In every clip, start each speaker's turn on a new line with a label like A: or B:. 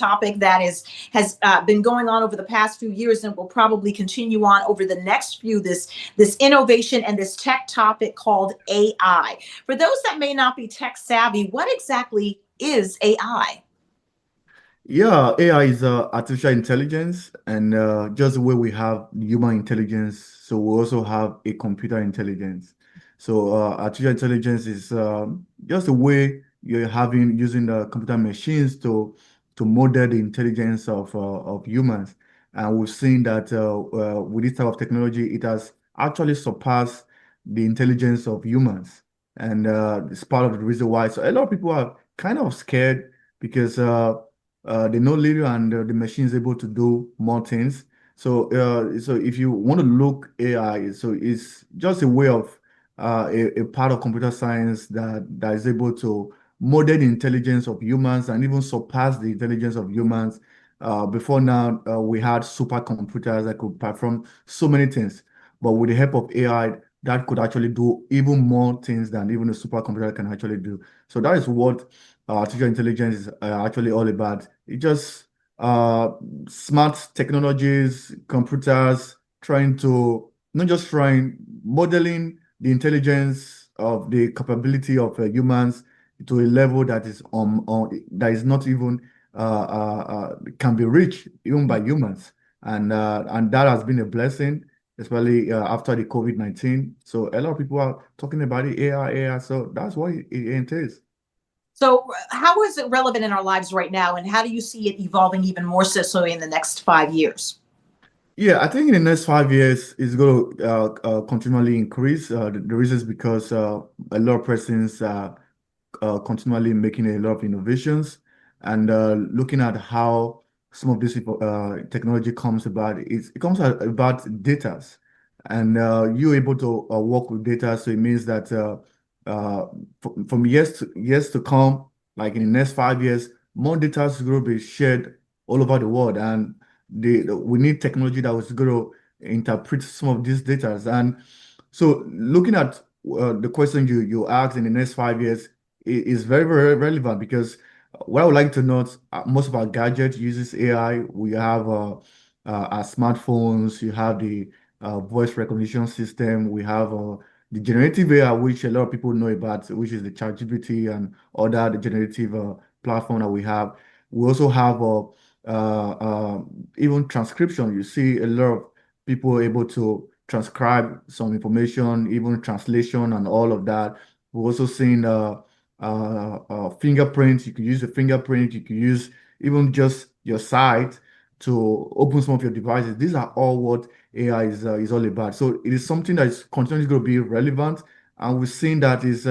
A: topic that has been going on over the past few years and will probably continue on over the next few, this innovation and this tech topic called AI. For those that may not be tech savvy, what exactly is AI?
B: Yeah, AI is artificial intelligence, and just the way we have human intelligence, so we also have a computer intelligence. So artificial intelligence is just the way you're having using the computer machines to model the intelligence of humans. And we've seen that with this type of technology, it has actually surpassed the intelligence of humans, and it's part of the reason why. So a lot of people are kind of scared because they know little, and the machine is able to do more things. So if you want to look AI, so it's just a way of a part of computer science that is able to model the intelligence of humans and even surpass the intelligence of humans. Before now, we had supercomputers that could perform so many things, but with the help of AI, that could actually do even more things than even a supercomputer can actually do. So that is what artificial intelligence is actually all about. It just smart technologies, computers trying to not just trying modeling the intelligence of the capability of humans to a level that is that is not even can be reached even by humans, and that has been a blessing, especially after the COVID-19. So a lot of people are talking about the AI. So that's what it is.
A: So how is it relevant in our lives right now, and how do you see it evolving even more so in the next 5 years?
B: Yeah, I think in the next 5 years, it's going to continually increase. The reason is because a lot of persons are continually making a lot of innovations, and looking at how some of this technology comes about. It comes about data, and you're able to work with data. So it means that from years to come, like in the next 5 years, more data is going to be shared all over the world, and we need technology that was going to interpret some of these data. And so looking at the question you asked in the next 5 years is very, very relevant, because what I would like to note, most of our gadgets uses AI. We have our smartphones, you have the voice recognition system, we have the generative AI, which a lot of people know about, which is the ChatGPT and other the generative platform that we have. We also have even transcription. You see a lot of people able to transcribe some information, even translation and all of that. We've also seen fingerprints. You could use a fingerprint. You could use even just your sight to open some of your devices. These are all what AI is all about. So it is something that is continually going to be relevant, and we've seen that is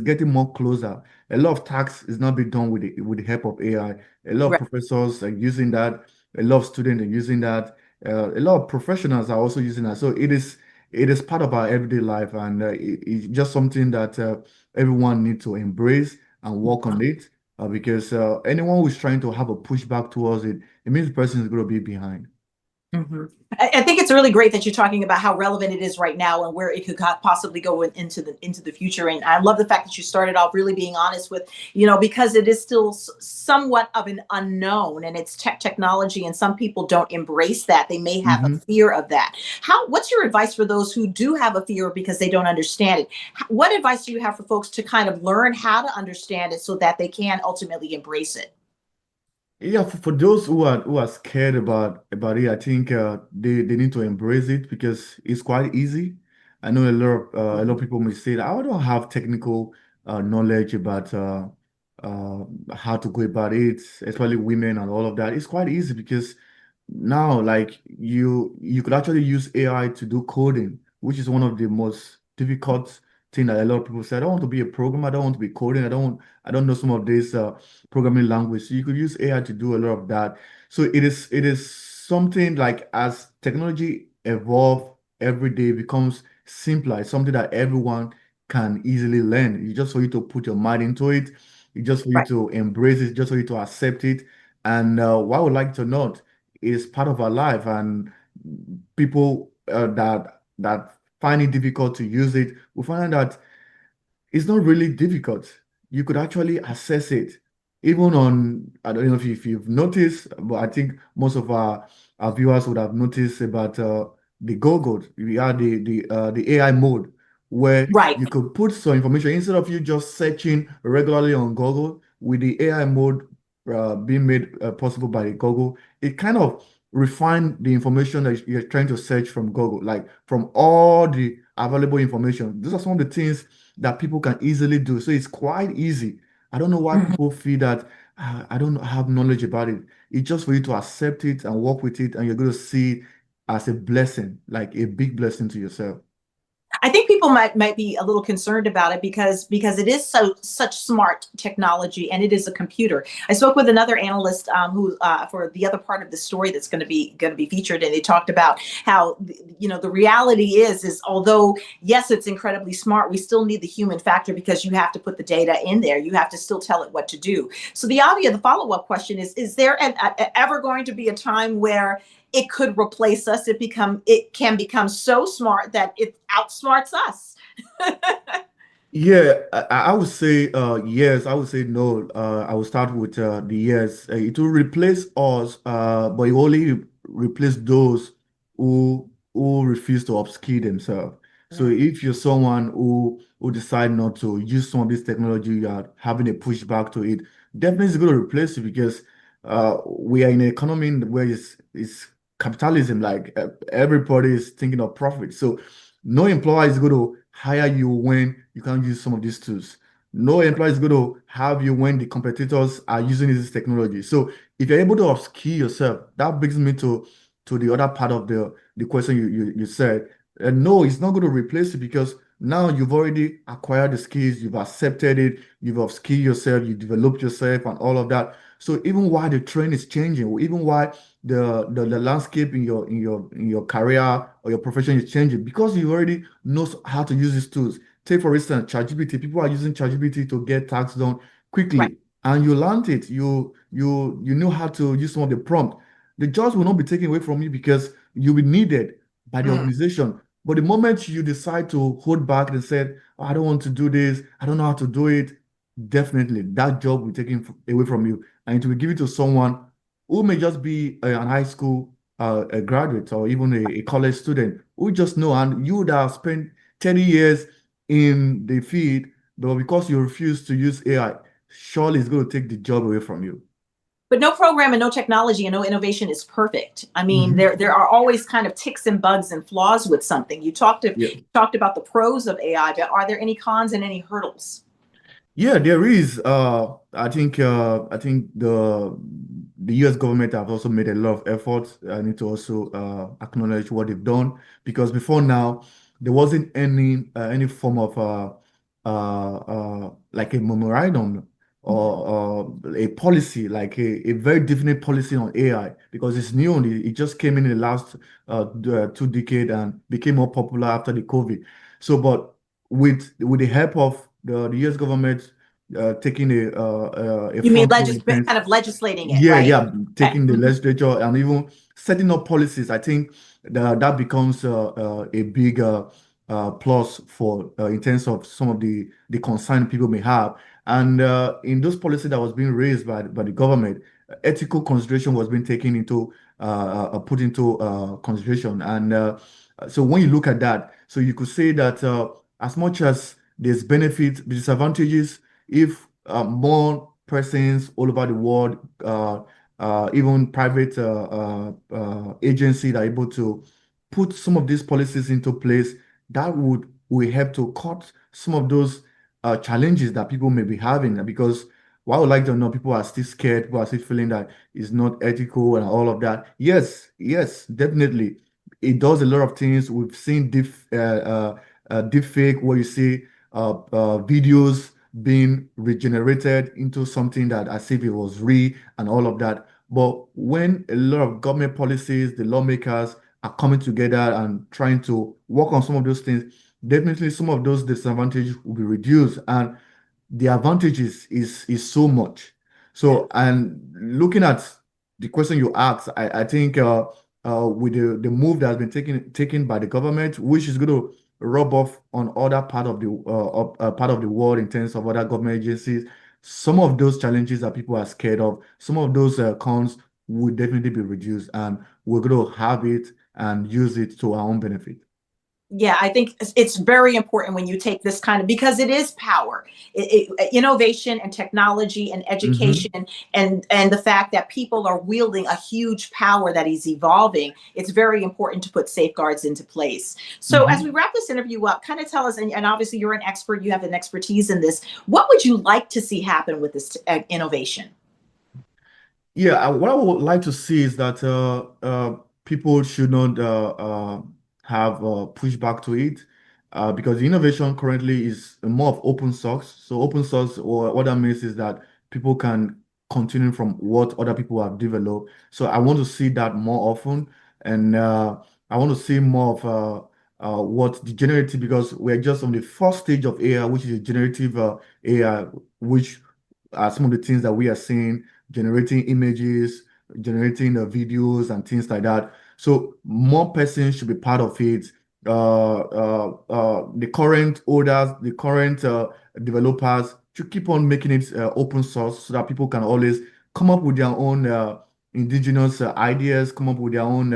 B: getting more closer. A lot of tasks is now being done with the help of AI. A lot of
A: Right.
B: professors are using that. A lot of students are using that. A lot of professionals are also using that. So it is part of our everyday life, and it's just something that everyone needs to embrace and work on it, because anyone who's trying to have a pushback towards it, it means the person is going to be behind.
A: Mhm. I think it's really great that you're talking about how relevant it is right now and where it could possibly go into the future. And I love the fact that you started off really being honest with, because it is still somewhat of an unknown, and it's technology, and some people don't embrace that. They may have a
B: Mhm.
A: fear of that. What's your advice for those who do have a fear because they don't understand it? What advice do you have for folks to kind of learn how to understand it so that they can ultimately embrace it?
B: Yeah, for those who are scared about it, I think they need to embrace it, because it's quite easy. I know a lot of people may say that I don't have technical knowledge about how to go about it, especially women and all of that. It's quite easy, because now, like, you could actually use AI to do coding, which is one of the most difficult thing that a lot of people say. I don't want to be a programmer. I don't want to be coding. I don't know some of this programming language. So you could use AI to do a lot of that. So it is something like, as technology evolve every day, becomes simpler. It's something that everyone can easily learn. It's just for you to put your mind into it. It's just for you
A: Right.
B: to embrace it. Just for you to accept it. And what I would like to note is part of our life, and people that find it difficult to use it, we find that it's not really difficult. You could actually access it. even on, I don't know if you've noticed, but I think most of our viewers would have noticed about the Google. We are the AI mode where
A: Right.
B: you could put some information instead of you just searching regularly on Google with the AI mode being made possible by the Google. It kind of refine the information that you're trying to search from Google, like from all the available information. These are some of the things that people can easily do. So it's quite easy. I don't know why
A: Mhm.
B: people feel that I don't have knowledge about it. It's just for you to accept it and work with it, and you're going to see it as a blessing, like a big blessing to yourself.
A: I think people might be a little concerned about it because it is such smart technology and it is a computer. I spoke with another analyst who for the other part of the story that's going to be featured, and they talked about how the reality is although yes it's incredibly smart, we still need the human factor because you have to put the data in there. You have to still tell it what to do. So the follow-up question is there ever going to be a time where it could replace us? It can become so smart that it outsmarts us.
B: Yeah, I would say yes. I would say no. I will start with the yes. It will replace us, but it will only replace those who refuse to upskill themselves. So
A: Mm,
B: if you're someone who decide not to use some of this technology, you are having a pushback to it, definitely it's going to replace you because we are in an economy where it's capitalism. Like everybody is thinking of profit. So no employer is going to hire you when you can't use some of these tools. No employer is going to have you when the competitors are using this technology. So if you're able to upskill yourself, that brings me to the other part of the question you said. No, it's not going to replace you because now you've already acquired the skills, you've accepted it, you've upskilled yourself, you developed yourself and all of that. So even while the trend is changing, or even while the landscape in your career or your profession is changing, because you already knows how to use these tools. Take for instance, ChatGPT. People are using ChatGPT to get tasks done
A: right.
B: quickly, and you learned it. You know how to use some of the prompt. The jobs will not be taken away from you because you'll be needed by the
A: Mm.
B: organization. But the moment you decide to hold back and say, "Oh, I don't want to do this, I don't know how to do it," definitely that job will be taken away from you, and it will give it to someone who may just be an high school a graduate or even a college student who just know, and you would have spent 30 years in the field, but because you refuse to use AI, surely it's going to take the job away from you.
A: But no program and no technology and no innovation is perfect. I mean,
B: Mhm.
A: there are always kind of ticks and bugs and flaws with something.
B: Yeah.
A: You talked about the pros of AI, but are there any cons and any hurdles?
B: Yeah, there is. I think the US government have also made a lot of efforts. I need to also acknowledge what they've done because before now there wasn't any form of like a memorandum or a policy, like a very definite policy on AI because it's new and it just came in the last 2 decades and became more popular after the COVID. So, but with the help of the US government taking a
A: You mean
B: front role in terms,
A: kind of legislating it,
B: yeah,
A: right?
B: yeah,
A: Okay.
B: taking the
A: Mhm.
B: legislature and even setting up policies. I think that becomes a big plus for in terms of some of the concern people may have. And in those policies that was being raised by the government, ethical consideration was being taken into put into consideration. And so when you look at that, so you could say that as much as there's benefits, disadvantages, if more persons all over the world, even private agencies are able to put some of these policies into place, that will help to cut some of those challenges that people may be having. Because while I would like to know, people are still scared, people are still feeling that it's not ethical and all of that. Yes, yes, definitely. It does a lot of things. We've seen deep fake where you see videos being regenerated into something that as if it was real and all of that. But when a lot of government policies, the lawmakers are coming together and trying to work on some of those things, definitely some of those disadvantages will be reduced. And the advantages is so much.
A: Yeah.
B: So, and looking at the question you asked, I think with the move that has been taken by the government, which is going to rub off on other part of the world in terms of other government agencies. some of those challenges that people are scared of, some of those cons will definitely be reduced, and we're going to have it and use it to our own benefit.
A: Yeah, I think it's very important when you take this kind of, because it is power, innovation and technology and education, and the fact that people are wielding a huge power that is evolving. It's very important to put safeguards into place. So as we wrap this interview up, kind of tell us, and obviously you're an expert, you have an expertise in this. What would you like to see happen with this innovation?
B: Yeah, what I would like to see is that people should not have pushback to it, because the innovation currently is more of open source. So open source, or what that means is that people can continue from what other people have developed. So I want to see that more often, and I want to see more of what the generative, because we're just on the first stage of AI, which is generative AI, which are some of the things that we are seeing, generating images, generating the videos and things like that. So more persons should be part of it. The current owners, the current developers should keep on making it open source, so that people can always come up with their own indigenous ideas, come up with their own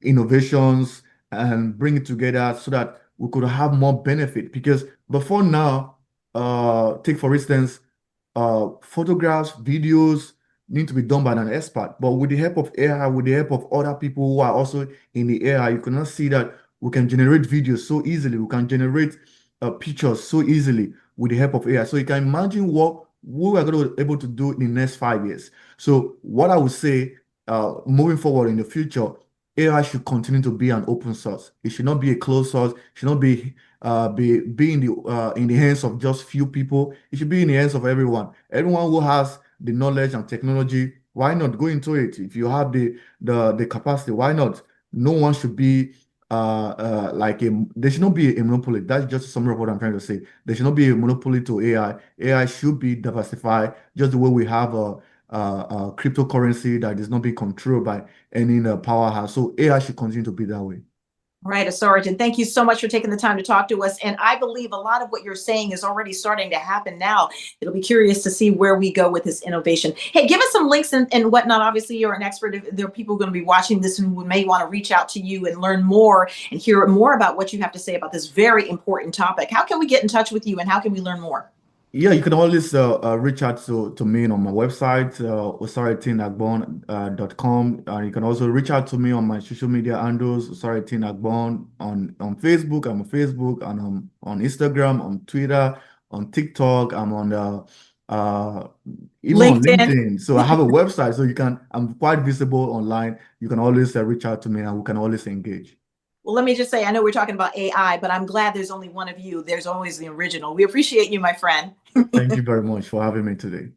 B: innovations, and bring it together so that we could have more benefit. Because before now, take for instance, photographs, videos need to be done by an expert. But with the help of AI, with the help of other people who are also in the AI, you cannot see that we can generate videos so easily. We can generate pictures so easily with the help of AI. So you can imagine what we are going to be able to do in the next 5 years. So what I would say, moving forward in the future, AI should continue to be an open source. It should not be a closed source. It should not be in the hands of just few people. It should be in the hands of everyone. Everyone who has the knowledge and technology, why not go into it? If you have the capacity, why not? No one should be there should not be a monopoly. That's just a summary of what I'm trying to say. There should not be a monopoly to AI. AI should be diversified, just the way we have a cryptocurrency that is not being controlled by any powerhouse. So AI should continue to be that way.
A: Right, Osaretin, thank you so much for taking the time to talk to us. And I believe a lot of what you're saying is already starting to happen now. It'll be curious to see where we go with this innovation. Hey, give us some links and whatnot. Obviously, you're an expert. If there are people going to be watching this who may want to reach out to you and learn more and hear more about what you have to say about this very important topic. How can we get in touch with you, and how can we learn more?
B: Yeah, you can always reach out to me on my website, osaretinagbon.com. You can also reach out to me on my social media handles, Osaretin Agbon on Facebook. I'm on Facebook, and I'm on Instagram, on Twitter, on TikTok. I'm on even on
A: LinkedIn.
B: LinkedIn. So I have a website, so I'm quite visible online. You can always reach out to me, and we can always engage.
A: Well, let me just say, I know we're talking about AI, but I'm glad there's only one of you. There's always the original. We appreciate you, my friend.
B: Thank you very much for having me today.